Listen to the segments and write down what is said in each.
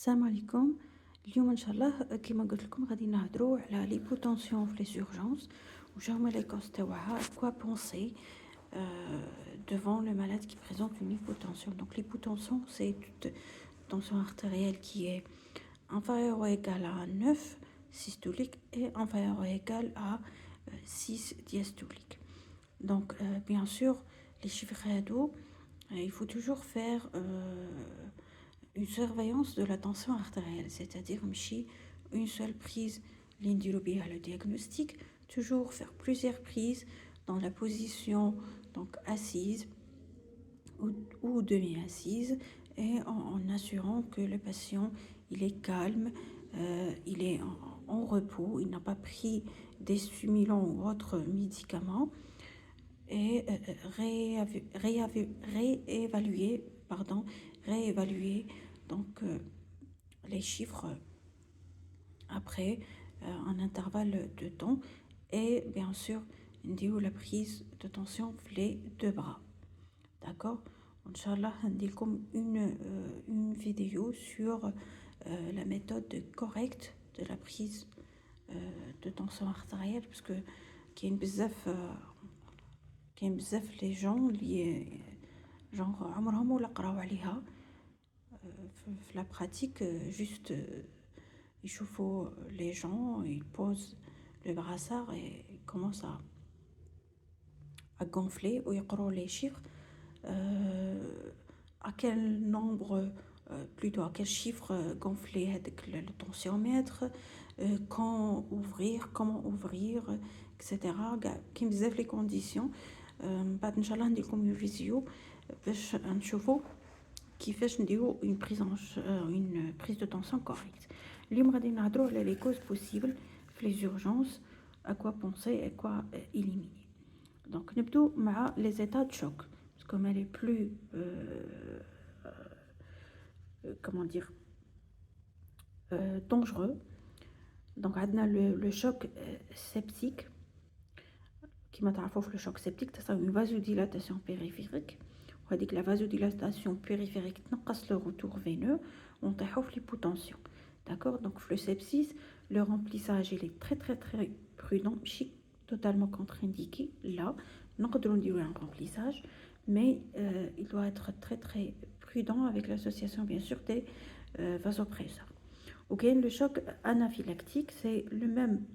السلام عليكم. اليوم ان شاء الله كما قلت لكم غادي نهضروا على ليبوتونسيون في لي زورجونس وجا هما لي كوز تاعها كوا بونسي devant le malade qui présente une hypotension. Donc l'hypotension c'est toute tension artérielle qui est inférieure ou égale à 9 systolique et inférieure ou égale à 6 diastolique. Donc bien sûr les chiffres d'eau, il faut toujours faire une surveillance de la tension artérielle, c'est-à-dire une seule prise l'indilobia le diagnostic, toujours faire plusieurs prises dans la position donc assise ou demi-assise et en assurant que le patient il est calme, il est en repos, il n'a pas pris des stimulants ou autres médicaments et réévaluer donc les chiffres après un intervalle de temps et bien sûr la prise de tension les deux bras. D'accord, Inch'Allah comme une vidéo sur la méthode correcte de la prise de tension artérielle parce que كاين بزاف les gens اللي genre عمرهم ولا قراو عليها في la pratique juste يشوفوا les gens, ils posent le brassard et ils commencent à gonfler ou يقروا les chiffres à quel nombre plutôt à quel chiffre gonfler avec le tensiomètre, quand ouvrir, comment ouvrir, etc. كاين بزاف les conditions. بعد ان شاء الله نديرلكم une vidéo باش نشوفوا كيفاش نديروا une prise de tension correcte. اليوم غادي نهضروا على les causes possibles في les urgences, à quoi penser et quoi éliminer. Donc نبداو مع les états de choc parce que elle est plus comment dire dangereux. Donc عندنا le choc septique كما تعرفوا في le choc septique تصير une vasodilatation périphérique وهذيك la vasodilatation périphérique تنقص le retour veineux ونطيحوا في l'hypotension. D'accord, donc le sepsis, le remplissage il est très très très prudent, ماشي totalement contre-indiqué là, نقدروا نديروا un remplissage mais il doit être très très prudent avec l'association bien sûr des vasopresseurs. Ok, le choc anaphylactique c'est le même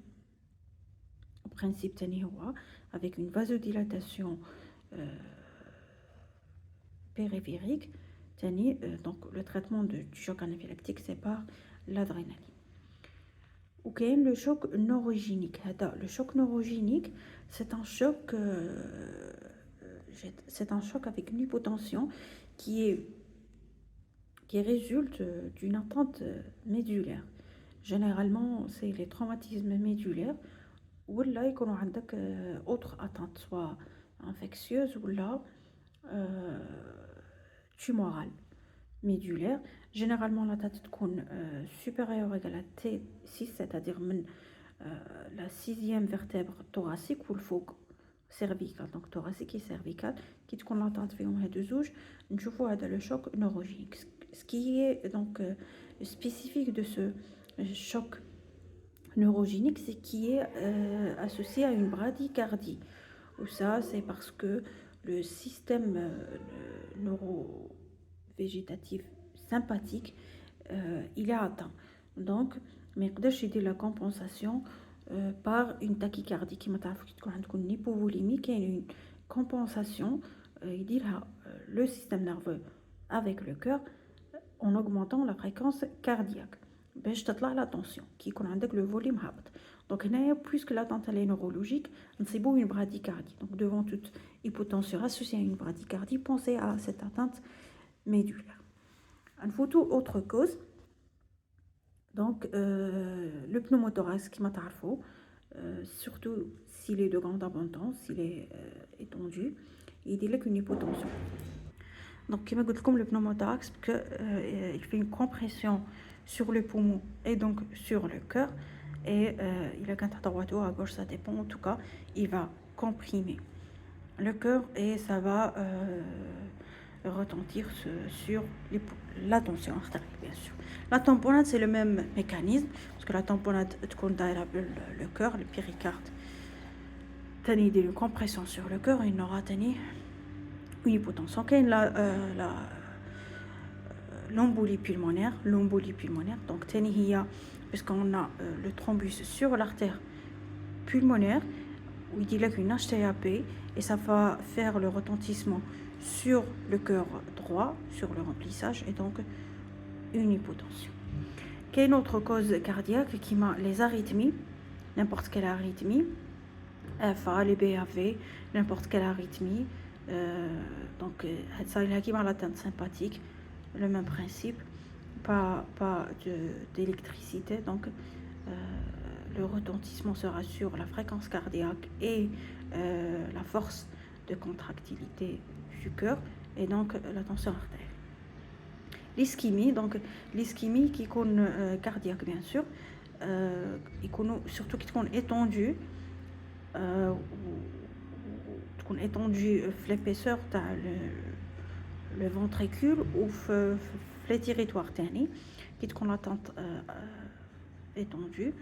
principe تاني هو avec une vasodilatation périphérique تاني. donc le traitement du choc anaphylactique c'est par l'adrénaline. Ok, le choc neurogénique. Le choc neurogénique c'est un choc avec une hypotension qui résulte d'une atteinte médulaire. Généralement c'est les traumatismes médulaires ou là يكونوا عندك autre atteinte soit infectieuse ou là tumorale médulaire. Généralement la tête تكون supérieure ou égale à T6, c'est-à-dire la sixième vertèbre thoracique ou le faux cervical, donc thoracique et cervical qui تكون l'atteinte فيهم هادو زوج نشوفوا هذا le choc neurogénique. Ce qui est donc spécifique de ce choc neurogénique, c'est qui est associé à une bradycardie. Ou ça, c'est parce que le système neurovégétatif sympathique, il est atteint. Donc, mais يقدرش la compensation par une tachycardie qui une hypovolémie, qui est une compensation le système nerveux avec le cœur en augmentant la fréquence cardiaque. باش تطلع la tension qui يكون عندك le volume هابط. Donc هنايا puisque l'attente elle est neurologique نصيبوا une bradycardie. Donc devant toute hypotension associée à une bradycardie, pensez à cette atteinte médulaire. Un photo autre cause. Donc le pneumothorax qui m'a تعرفوا surtout s'il est de grande abondance, s'il est étendu, il dit une hypotension. Donc كما قلت لكم le pneumothorax que il fait une compression sur le poumon et donc sur le cœur et il a qu'un à droite ou à gauche, ça dépend, en tout cas, il va comprimer le cœur et ça va retentir sur la tension artérielle, bien sûr. La tamponnade, c'est le même mécanisme, parce que la tamponnade le cœur, le péricarde, tani une compression sur le cœur, il aura tani une hypotension. L'embolie pulmonaire, donc tani puisqu'on a le thrombus sur l'artère pulmonaire, où il dit là qu'une HTAP, et ça va faire le retentissement sur le cœur droit, sur le remplissage, et donc une hypotension. Quelle est une autre cause cardiaque qui m'a les arythmies, n'importe quelle arythmie, FA, les BAV, n'importe quelle arythmie, donc ça il y a l'atteinte sympathique, le même principe, pas d'électricité, donc le retentissement sera sur la fréquence cardiaque et la force de contractilité du cœur, et donc la tension artérielle. L'ischémie, donc l'ischémie qui est cardiaque bien sûr, surtout qui est étendue, l'épaisseur de le ventricule ou les territoires tani, qui est l'attente étendue.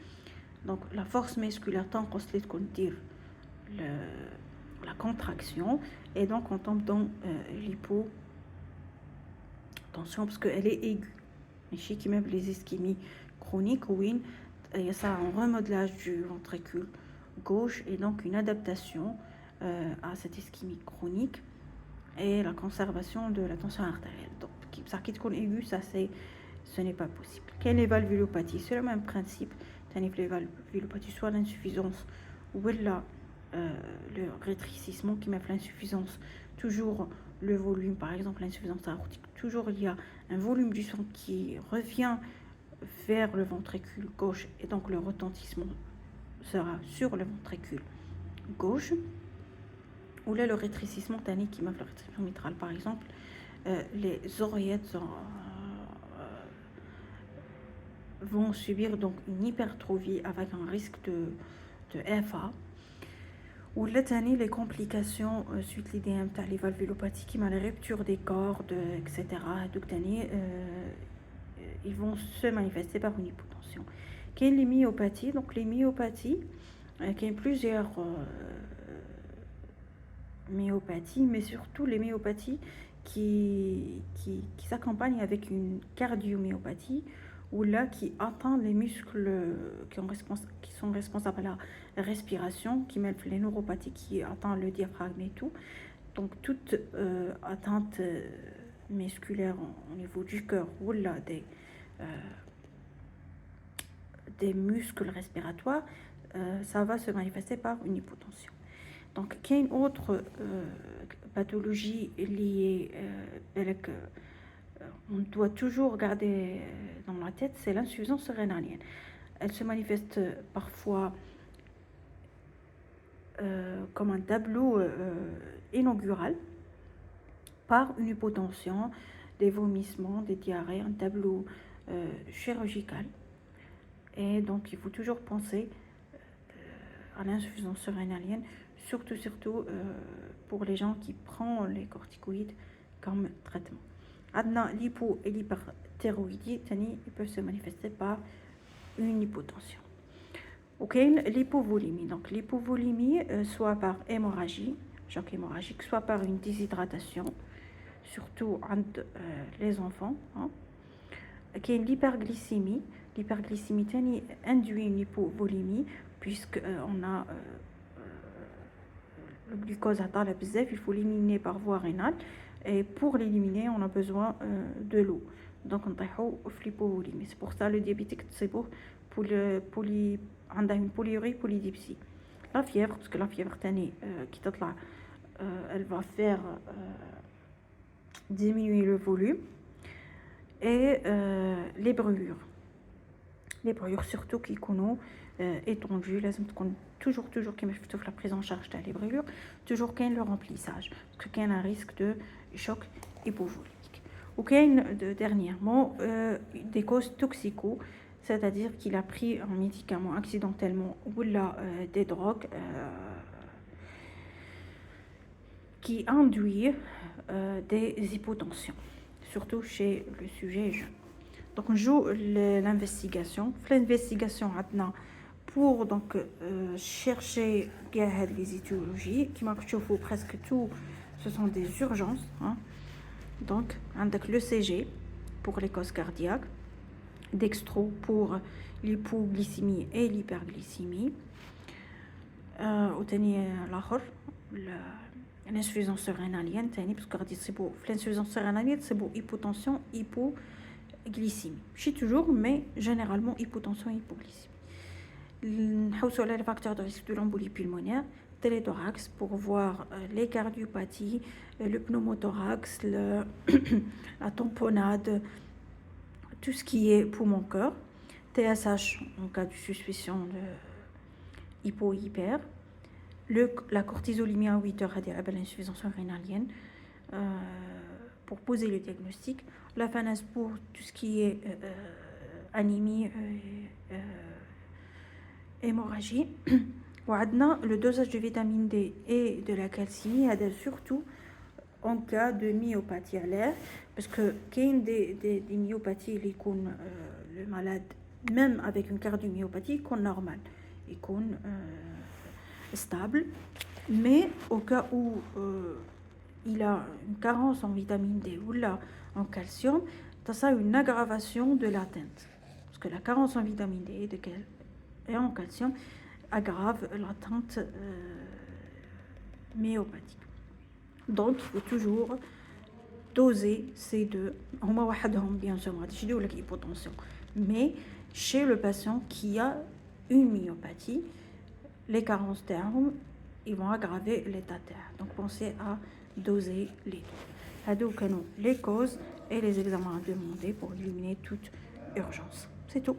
Donc la force musculaire tant qu'on se dire la contraction, et donc on tombe dans l'hypotension parce qu'elle est aiguë. Ici qui même les ischémies chroniques, oui, il y a ça un remodelage du ventricule gauche, et donc une adaptation à cette ischémie chronique et la conservation de la tension artérielle. Donc ça qui est aiguë, ce n'est pas possible. Quelle est valvulopathie? C'est le même principe. Les valvulopathie, soit l'insuffisance ou le rétrécissement qui met l'insuffisance, toujours le volume, par exemple l'insuffisance aortique, toujours il y a un volume du sang qui revient vers le ventricule gauche, et donc le retentissement sera sur le ventricule gauche. Ou là le rétrécissement tannique qui met la rétrécissement mitrale, par exemple les oreillettes vont subir donc une hypertrophie avec un risque de FA. Ou là, les complications suite l'IDM, les valvulopathies qui les ruptures des cordes, etc. Donc, ils vont se manifester par une hypotension. Quelle est les myopathies? Donc, les myopathies, il y a plusieurs myopathies, mais surtout les myopathies qui s'accompagnent avec une cardiomyopathie, ou là qui atteint les muscles qui sont responsables à la respiration, qui mêlent les neuropathies qui atteignent le diaphragme et tout. Donc toute atteinte musculaire au niveau du cœur ou là des muscles respiratoires, ça va se manifester par une hypotension. Donc il y a une autre pathologie liée avec on doit toujours garder dans la tête, c'est l'insuffisance rénalienne. Elle se manifeste parfois comme un tableau inaugural par une hypotension, des vomissements, des diarrhées, un tableau chirurgical. Et donc il faut toujours penser à l'insuffisance rénalienne, surtout pour les gens qui prennent les corticoïdes comme traitement. L'hypo et l'hyperthyroïdie, ils peuvent se manifester par une hypotension. Ok, l'hypovolémie. Donc l'hypovolémie, soit par hémorragie, choc hémorragique, soit par une déshydratation, surtout entre les enfants. Ok, l'hyperglycémie. L'hyperglycémie induit une hypovolémie, puisqu'on a le glucose atteint la bzef, il faut l'éliminer par voie rénale. Et pour l'éliminer, on a besoin de l'eau. Donc, on a l'hypovolémie. C'est pour ça le diabétique, c'est pour une polyurie, polydipsie. La fièvre, parce que la fièvre qui est là, elle va faire diminuer le volume. Et les brûlures. Les brûlures, surtout qui sont étendues, toujours qui me fait la prise en charge des brûlures, toujours qu'il y a le remplissage, parce qu'il y a un risque de choc hypovolémique. Ou qu'il y a dernièrement des causes toxico, c'est-à-dire qu'il a pris un médicament accidentellement ou là des drogues qui induit des hypotensions, surtout chez le sujet jeune. Donc on joue l'investigation. L'investigation maintenant pour donc chercher les étiologies qui marquent presque tout, ce sont des urgences. Hein. Donc avec le CG pour les causes cardiaques, dextro pour l'hypoglycémie et l'hyperglycémie, وتاني الآخر l'insuffisance rénalienne تاني parce que غادي تصيبوا في l'insuffisance rénalienne تصيبوا hypotension hypoglycémie ماشي toujours mais généralement hypotension hypoglycémie. نحوسوا على les facteurs de risque de l'embolie pulmonaire, téléthorax pour voir les cardiopathies, le pneumothorax, la tamponnade, tout ce qui est poumon-cœur, TSH en cas de suspicion de hypo-hyper, la cortisolémie à 8 heures à l'insuffisance rénalienne pour poser le diagnostic, la FANAS pour tout ce qui est anémie, hémorragie. Le dosage de vitamine D et de la calcimie, surtout en cas de myopathie à l'air, parce que qu'il y a des myopathies, le malade, même avec une cardiomyopathie, est normal, est stable, mais au cas où il a une carence en vitamine D ou là en calcium, ça a une aggravation de l'atteinte, parce que la carence en vitamine D et en calcium aggrave l'atteinte myopathique. Donc il faut toujours doser ces deux. Bien sûr, hypotension, mais chez le patient qui a une myopathie, les carences termes, ils vont aggraver l'état terre. Donc pensez à doser les deux. Les causes et les examens à demander pour éliminer toute urgence. C'est tout.